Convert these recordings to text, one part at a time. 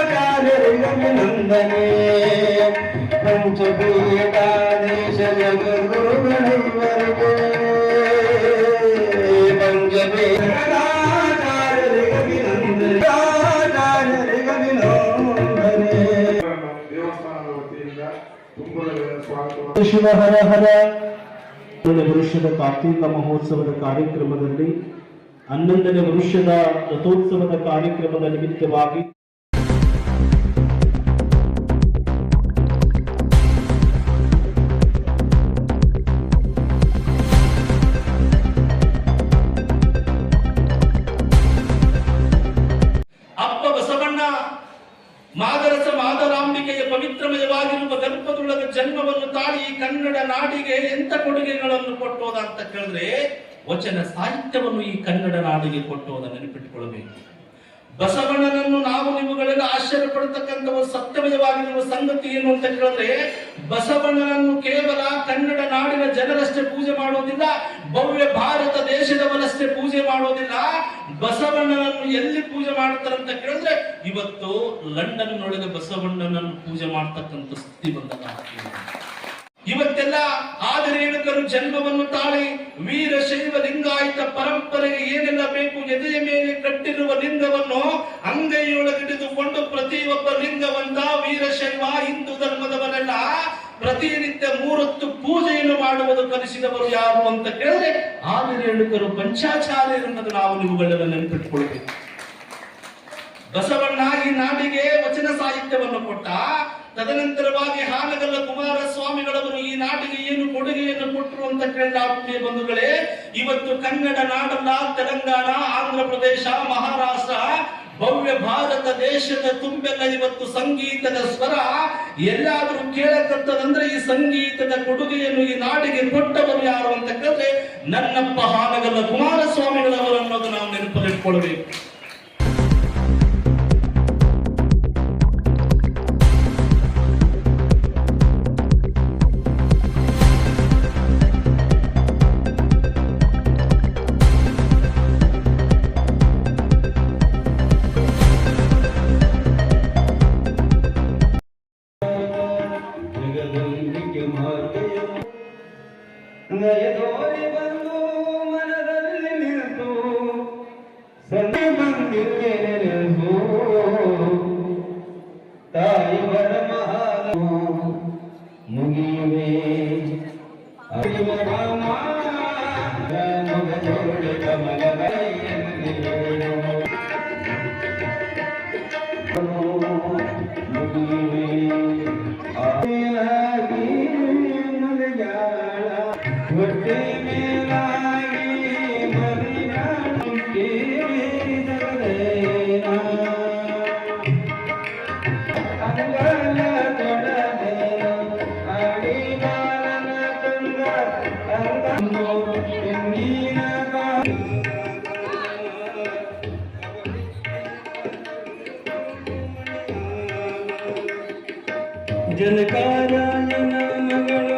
ಆಚಾರ್ಯರಿಗಭಿನಂದನೆ ಪಂಚಪೀಠಾಧೀಶ ಜಗದ್ಗುರುಗಳಿವರಿಗೆ ಪಂಚಪೀಠಾಚಾರ್ಯರಿಗಭಿನಂದನೆ ಆಚಾರ್ಯರಿಗಭಿನಂದನೆ. ದೇವಸ್ಥಾನದ ವತಿಯಿಂದ ತುಂಬುವುದರ ಸ್ವಾಗತ. ಶಿವ ಹರ ಹರ. ವರುಷದ ಕಾರ್ತೀಕ ಮಹೋತ್ಸವದ ಕಾರ್ಯಕ್ರಮದಲ್ಲಿ 11ನೇ ವರುಷದ ರಥೋತ್ಸವದ ಕಾರ್ಯಕ್ರಮದ ನಿಮಿತ್ತವಾಗಿ ಅಪ್ಪ ಬಸವಣ್ಣ ಮಾದರಸ ಮಾದರಾಂಬಿಕೆಯ ಪವಿತ್ರಮಯವಾಗಿರುವ ಗರ್ಭದೊಳಗೆ ಜನ್ಮವನ್ನು ತಾಳಿ ಕನ್ನಡ ನಾಡಿಗೆ ಎಂತ ಕೊಡುಗೆಗಳನ್ನು ಕೊಟ್ಟೋದ ಅಂತ ಕೇಳಿದ್ರೆ ವಚನ ಸಾಹಿತ್ಯವನ್ನು ಈ ಕನ್ನಡ ನಾಡಿಗೆ ಕೊಟ್ಟೋದ ನೆನಪಿಟ್ಟುಕೊಳ್ಳಬೇಕು. ಬಸವಣ್ಣನನ್ನು ನಾವು ನೀವುಗಳೆಲ್ಲ ಆಶ್ಚರ್ಯ ಪಡತಕ್ಕಂಥ ಒಂದು ಸತ್ಯಮಯವಾಗಿರುವ ಸಂಗತಿ ಏನು ಅಂತ ಕೇಳಿದ್ರೆ ಬಸವಣ್ಣನನ್ನು ಕೇವಲ ಕನ್ನಡ ನಾಡಿನ ಜನರಷ್ಟೇ ಪೂಜೆ ಮಾಡೋದಿಲ್ಲ, ಭವ್ಯ ಭಾರತ ದೇಶದವರಷ್ಟೇ ಪೂಜೆ ಮಾಡೋದಿಲ್ಲ. ಬಸವಣ್ಣನನ್ನು ಎಲ್ಲಿ ಪೂಜೆ ಮಾಡ್ತಾರಂತ ಕೇಳಿದ್ರೆ ಇವತ್ತು ಲಂಡನ್ ನೊಳಗೆ ಬಸವಣ್ಣನನ್ನು ಪೂಜೆ ಮಾಡ್ತಕ್ಕಂಥ ಸ್ಥಿತಿ ಬಂದ. ಇವತ್ತೆಲ್ಲ ಆದಿರೇಣುಕರು ಜನ್ಮವನ್ನು ತಾಳಿ ವೀರಶೈವ ಲಿಂಗಾಯತ ಪರಂಪರೆಗೆ ಏನೆಲ್ಲ ಬೇಕು ಎದೆಯ ಮೇಲೆ ಕಟ್ಟಿರುವ ಲಿಂಗವನ್ನು ಅಂಗೈಯೊಳಗಿಡಿದುಕೊಂಡು ಪ್ರತಿಯೊಬ್ಬ ಲಿಂಗವಂತ ವೀರಶೈವ ಹಿಂದೂ ಧರ್ಮದವರೆಲ್ಲ ಪ್ರತಿನಿತ್ಯ 3 ಹೊತ್ತು ಪೂಜೆಯನ್ನು ಮಾಡುವುದು ಕಲಿಸಿದವರು ಯಾರು ಅಂತ ಕೇಳಿದ್ರೆ ಆದಿರೇಣುಕರು ಪಂಚಾಚಾರ್ಯರನ್ನದು ನಾವು ನೀವುಗಳೆಲ್ಲ ನೆನಪಿಟ್ಟುಕೊಳ್ಬೇಕು. ಬಸವಣ್ಣ ಈ ನಾಡಿಗೆ ವಚನ ಸಾಹಿತ್ಯವನ್ನು ಕೊಟ್ಟ. ತದನಂತರವಾಗಿ ಹಾನಗಲ್ಲ ಕುಮಾರಸ್ವಾಮಿಗಳವರು ಈ ನಾಡಿಗೆ ಏನು ಕೊಡುಗೆಯನ್ನು ಕೊಟ್ಟರು ಅಂತ ಕೇಳಲಾಗುತ್ತಿದೆ ಬಂಧುಗಳೇ. ಇವತ್ತು ಕನ್ನಡ ನಾಡಲ್ಲ, ತೆಲಂಗಾಣ, ಆಂಧ್ರ ಪ್ರದೇಶ, ಮಹಾರಾಷ್ಟ್ರ, ಭವ್ಯ ಭಾರತ ದೇಶದ ತುಂಬೆಲ್ಲ ಇವತ್ತು ಸಂಗೀತದ ಸ್ವರ ಎಲ್ಲಾದ್ರೂ ಕೇಳಕತ್ತದಂದ್ರೆ ಈ ಸಂಗೀತದ ಕೊಡುಗೆಯನ್ನು ಈ ನಾಡಿಗೆ ಕೊಟ್ಟವರು ಯಾರು ಅಂತ ಕೇಳಿದ್ರೆ ನನ್ನಪ್ಪ ಹಾನಗಲ್ಲ ಕುಮಾರಸ್ವಾಮಿಗಳವರು ಅನ್ನೋದು ನಾವು ನೆನಪಲ್ಲಿಟ್ಕೊಳ್ಬೇಕು. ನಯದೋರಿ ಬಂದು ಮನದಲ್ಲಿ ನಿಂತು ಸಂಧಿ ಬಂದಿಗೆ ನೆನೆಸು ತಾಯಿ ಬರ ಮಹಾಲ ಮುಗಿಯುವೆ ಮಗ ಜೋಡಿ ಕಮಲ ಮುಗಿಯುವೆ ಹೊಟ್ಟೆ ಮೇಲಾಗಿ ಮರಿಯಾಡುತ್ತೆ ಅಂಗಲ ತೊಡದೇನು ಅಡಿಗಾಲನ ತುಂಗ ಅಂಗಂದು ತೆಂಗಿನ ಜನಕಾರಾಯಣ ಮಗಳು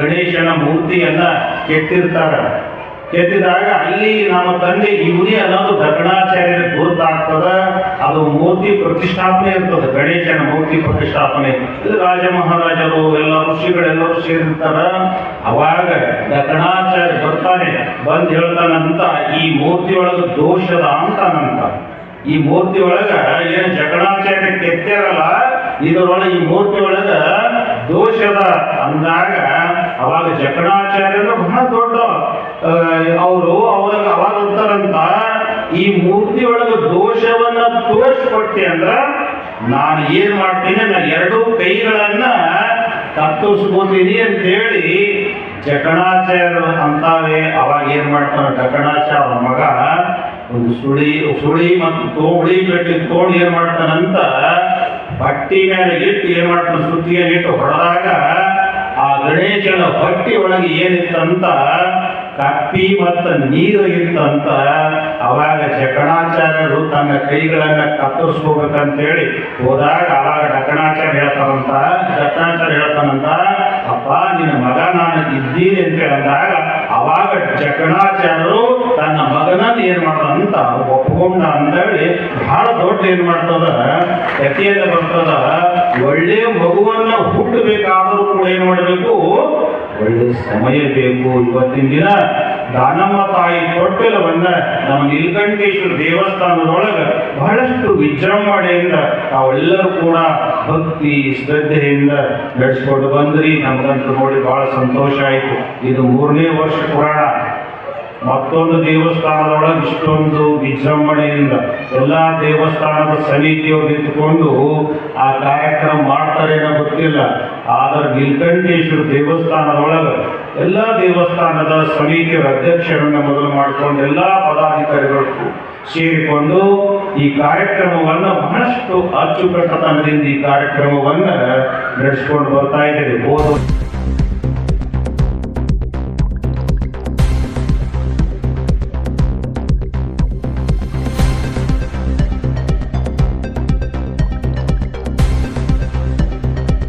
ಗಣೇಶನ ಮೂರ್ತಿಯನ್ನ ಕೆತ್ತಿದಾಗ ಅಲ್ಲಿ ನಮ್ಮ ತಂದೆ ಇವನೇ ಅನ್ನೋದು ದಕ್ಷಿಣಾಚಾರ್ಯರ ಗುರುತಾಗ್ತದ. ಅದು ಮೂರ್ತಿ ಪ್ರತಿಷ್ಠಾಪನೆ ಇರ್ತದೆ, ಗಣೇಶನ ಮೂರ್ತಿ ಪ್ರತಿಷ್ಠಾಪನೆ. ಇದು ರಾಜ ಮಹಾರಾಜರು ಎಲ್ಲ ಋಷಿಗಳೆಲ್ಲರೂ ಸೇರಿರ್ತಾರ. ಅವಾಗ ದಕ್ಷಿಣಾಚಾರ್ಯ ಬರ್ತಾನೆ, ಬಂದು ಹೇಳ್ತಾನಂತ ಈ ಮೂರ್ತಿ ಒಳಗೆ ದೋಷದ ಅಂತಾನಂತ. ಈ ಮೂರ್ತಿ ಒಳಗ ಏನು ಜಕಣಾಚಾರ್ಯ ಕೆತ್ತಾರಲ್ಲ ಇದರೊಳಗೆ ಈ ಮೂರ್ತಿ ಒಳಗ ದೋಷದ ಅಂದಾಗ ಅವಾಗ ಜಕಣಾಚಾರ್ಯರು ಬಹಳ ದೊಡ್ಡ ಅವರು ಅವಾಗ ಅಂತಾರಂತ ಈ ಮೂರ್ತಿ ಒಳಗ ದೋಷವನ್ನ ತೋರಿಸ್ಕೊಟ್ಟೆ ಅಂದ್ರ ನಾನು ಏನ್ ಮಾಡ್ತೀನಿ, ನಾನು 2 ಕೈಗಳನ್ನ ಕತ್ತರಿಸ್ಕೋತೀನಿ ಅಂತ ಹೇಳಿ ಜಕಣಾಚಾರ್ಯರು ಅಂತಾವೆ. ಅವಾಗ ಏನ್ ಮಾಡ್ತಾನ ಜಕಣಾಚಾರ್ಯ ಅವನ ಮಗ ಒಂದು ಸುಳಿ ಮತ್ತು ತೋಳಿ ಕಟ್ಟಿ ತೋಡಿ ಏನ್ ಮಾಡ್ತಾನಂತ ಬಟ್ಟಿ ಮೇಲೆ ಇಟ್ಟು ಏನ್ ಮಾಡ್ತಾನ ಸುತ್ತಿಗೆ ಇಟ್ಟು ಹೊಡೆದಾಗ ಆ ಗಣೇಶನ ಬಟ್ಟಿ ಒಳಗೆ ಏನಿತ್ತಂತ ಕಪ್ಪಿ ಮತ್ತು ನೀರು ಇತ್ತಂತ ಅವಾಗ ಜಕಣಾಚಾರ್ಯರು ತನ್ನ ಕೈಗಳನ್ನ ಕತ್ತರಿಸ್ಕೋಬೇಕಂತೇಳಿ ಹೋದಾಗ ಅವಾಗ ಡಕಣಾಚಾರ್ಯ ಹೇಳ್ತಾನಂತ ಅಪ್ಪ ನಿನ್ನ ಮಗ ನಾನು ಇದ್ದೀನಿ ಅಂತ ಹೇಳಿದಾಗ ಅವಾಗ ಜಕಣಾಚಾರ್ಯರು ತನ್ನ ಮಗನನ್ನ ಏನ್ ಮಾಡ್ದಂತ ಒಪ್ಕೊಂಡ ಅಂತೇಳಿ ಬಹಳ ದೊಡ್ಡ ಏನ್ ಮಾಡ್ತದ ಕಥೆಯಲ್ಲಿ ಬರ್ತದ. ಒಳ್ಳೆ ಮಗುವನ್ನ ಹುಟ್ಟಬೇಕಾದ್ರೂ ಕೂಡ ಏನ್ ಮಾಡಬೇಕು, ಒಳ್ಳೆ ಸಮಯ ಬೇಕು. ಇವತ್ತಿನ ದಿನ ದಾನಮ್ಮ ತಾಯಿ ತೊಟ್ಟಲವನ್ನ ನಮ್ಮ ನೀಲಕಂಠೇಶ್ವರ ದೇವಸ್ಥಾನದೊಳಗೆ ಬಹಳಷ್ಟು ವಿಜೃಂಭಣೆಯಿಂದ ತಾವೆಲ್ಲರೂ ಕೂಡ ಭಕ್ತಿ ಶ್ರದ್ಧೆಯಿಂದ ನಡೆಸ್ಕೊಂಡು ಬಂದ್ರಿ. ನಮ್ಗಂತೂ ನೋಡಿ ಬಹಳ ಸಂತೋಷ ಆಯಿತು. ಇದು 3ನೇ ವರ್ಷ ಪುರಾಣ. ಮತ್ತೊಂದು ದೇವಸ್ಥಾನದೊಳಗೆ ಇಷ್ಟೊಂದು ವಿಜೃಂಭಣೆಯಿಂದ ಎಲ್ಲಾ ದೇವಸ್ಥಾನದ ಸಮಿತಿಯವರು ನಿಂತುಕೊಂಡು ಆ ಕಾರ್ಯಕ್ರಮ ಮಾಡ್ತಾರೇನೋ ಗೊತ್ತಿಲ್ಲ. ಆದರೆ ನೀಲಕಂಠೇಶ್ವರ ದೇವಸ್ಥಾನದೊಳಗೆ ಎಲ್ಲಾ ದೇವಸ್ಥಾನದ ಸಮಿತಿಯವರ ಅಧ್ಯಕ್ಷರನ್ನ ಮೊದಲು ಮಾಡಿಕೊಂಡು ಎಲ್ಲಾ ಪದಾಧಿಕಾರಿಗಳು ಸೇರಿಕೊಂಡು ಈ ಕಾರ್ಯಕ್ರಮವನ್ನು ಬಹಳಷ್ಟು ಅಚ್ಚುಕಟ್ಟತನದಿಂದ ಈ ಕಾರ್ಯಕ್ರಮವನ್ನು ನಡೆಸ್ಕೊಂಡು ಬರ್ತಾ ಇದ್ದೇವೆ.